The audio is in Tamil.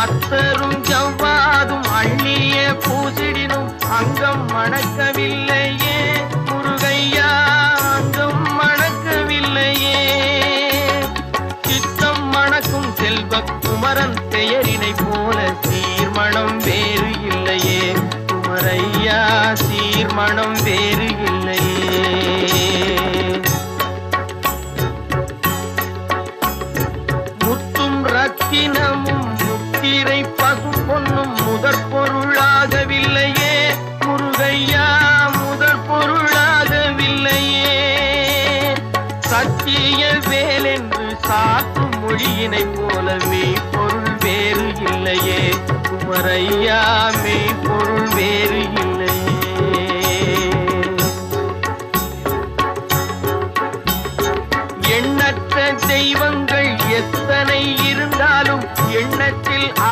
அத்தரும் ஜவ்வாதும் அள்ளிய பூசிடினும் அங்கம் மணக்கவில்லையே முருகையா, அங்கம் மணக்கவில்லையே. சித்தம் மணக்கும் செல்வ குமரன் பெயரினை போல சீர்மணம் வேறு இல்லையே குமரையா, சீர்மணம் வேறு இல்லையே. முத்தும் ரத்தினமும் முத்திரை பசும் பொன்னும் முதற் பொருளாகவில்லையே முருகையா, முதற் பொருளாகவில்லையே. சத்திய வேலென்று சாற்றும் மொழியினை போலவே பொருள் வேறு இல்லையே குமரையா,